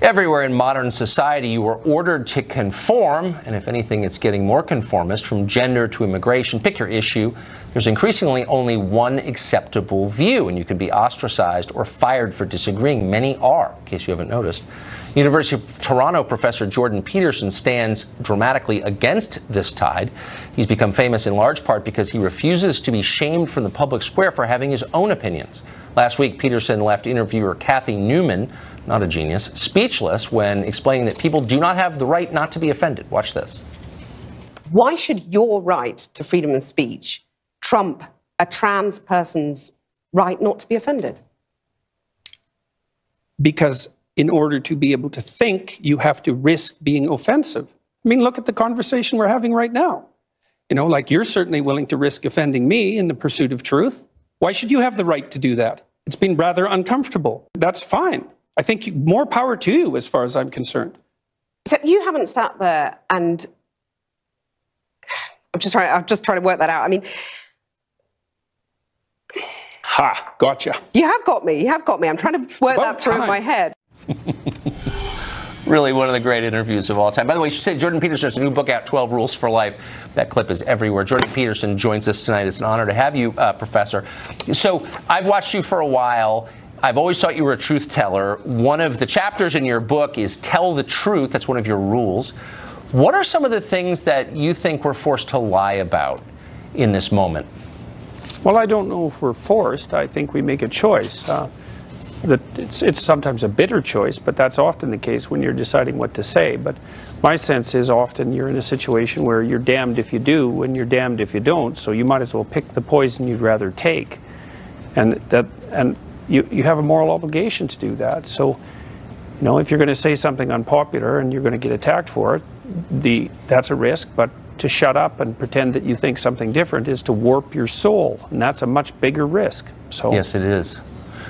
Everywhere in modern society, you are ordered to conform, and if anything, it's getting more conformist, from gender to immigration. Pick your issue. There's increasingly only one acceptable view, and you can be ostracized or fired for disagreeing. Many are, in case you haven't noticed. University of Toronto professor Jordan Peterson stands dramatically against this tide. He's become famous in large part because he refuses to be shamed from the public square for having his own opinions. Last week, Peterson left interviewer Kathy Newman, not a genius, speechless when explaining that people do not have the right not to be offended. Watch this. Why should your right to freedom of speech trump a trans person's right not to be offended? Because in order to be able to think, you have to risk being offensive. I mean, look at the conversation we're having right now. You know, like, you're certainly willing to risk offending me in the pursuit of truth. Why should you have the right to do that? It's been rather uncomfortable. That's fine. I think more power to you, as far as I'm concerned. So you haven't sat there and I'm just trying to work that out. I mean, ha, gotcha. You have got me. You have got me. I'm trying to work that through in my head. Really one of the great interviews of all time. By the way, you should say Jordan Peterson has a new book out, 12 Rules for Life. That clip is everywhere. Jordan Peterson joins us tonight. It's an honor to have you, Professor. So I've watched you for a while. I've always thought you were a truth teller. One of the chapters in your book is Tell the Truth. That's one of your rules. What are some of the things that you think we're forced to lie about in this moment? Well, I don't know if we're forced. I think we make a choice. It's sometimes a bitter choice, but that's often the case when you're deciding what to say. But my sense is often you're in a situation where you're damned if you do and you're damned if you don't, so you might as well pick the poison you'd rather take. And you have a moral obligation to do that. So, you know, if you're going to say something unpopular and you're going to get attacked for it, that's a risk. But to shut up and pretend that you think something different is to warp your soul, and that's a much bigger risk. So yes, it is.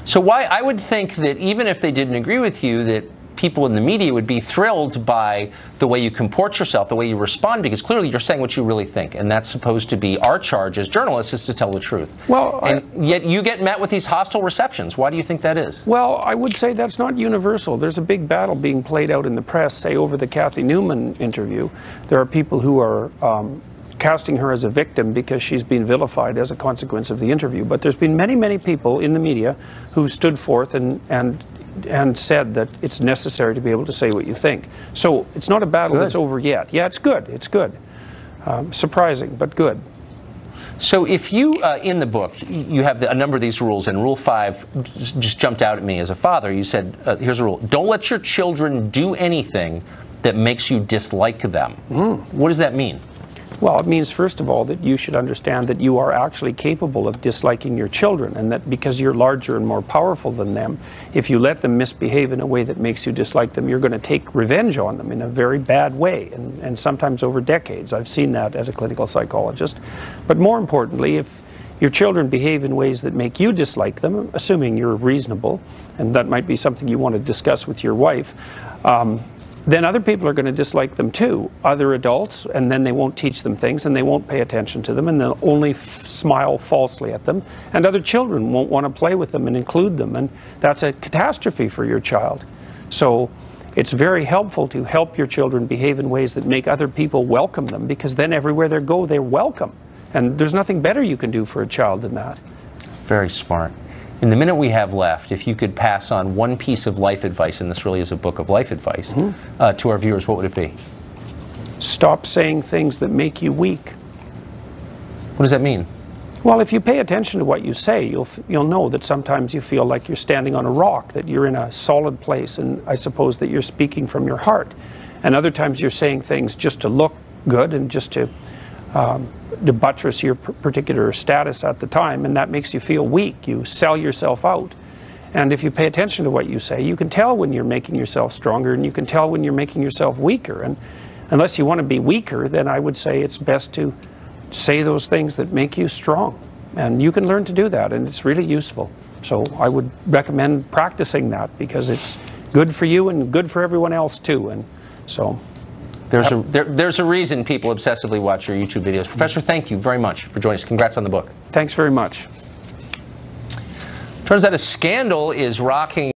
So why I would think that even if they didn't agree with you, that people in the media would be thrilled by the way you comport yourself, the way you respond, because clearly you're saying what you really think, and that's supposed to be our charge as journalists, is to tell the truth. Well, and yet you get met with these hostile receptions. Why do you think that is? Well, I would say that's not universal. There's a big battle being played out in the press, say over the Kathy Newman interview. There are people who are casting her as a victim because she's been vilified as a consequence of the interview. But there's been many, many people in the media who stood forth and said that it's necessary to be able to say what you think. So it's not a battle that's over yet. Yeah, it's good. It's good. Surprising, but good. So if you, in the book, you have a number of these rules, and Rule 5 just jumped out at me as a father. You said, here's a rule. Don't let your children do anything that makes you dislike them. What does that mean? Well, it means, first of all, that you should understand that you are actually capable of disliking your children, and that because you're larger and more powerful than them, if you let them misbehave in a way that makes you dislike them, you're going to take revenge on them in a very bad way, and sometimes over decades. I've seen that as a clinical psychologist. But more importantly, if your children behave in ways that make you dislike them, assuming you're reasonable, and that might be something you want to discuss with your wife, then other people are going to dislike them too, other adults, and then they won't teach them things, and they won't pay attention to them, and they'll only smile falsely at them, and other children won't want to play with them and include them, and that's a catastrophe for your child. So it's very helpful to help your children behave in ways that make other people welcome them, because then everywhere they go, they're welcome. And there's nothing better you can do for a child than that. Very smart. In the minute we have left, if you could pass on one piece of life advice, and this really is a book of life advice, to our viewers, what would it be? Stop saying things that make you weak. What does that mean? Well, if you pay attention to what you say, you'll know that sometimes you feel like you're standing on a rock, that you're in a solid place, and I suppose that you're speaking from your heart. And other times you're saying things just to look good and just to buttress your particular status at the time, and that makes you feel weak. You sell yourself out. And if you pay attention to what you say, you can tell when you're making yourself stronger, and you can tell when you're making yourself weaker. And unless you want to be weaker, then I would say it's best to say those things that make you strong. And you can learn to do that, and it's really useful. So I would recommend practicing that, because it's good for you and good for everyone else too. And so there's a reason people obsessively watch your YouTube videos. Professor, thank you very much for joining us. Congrats on the book. Thanks very much. Turns out a scandal is rocking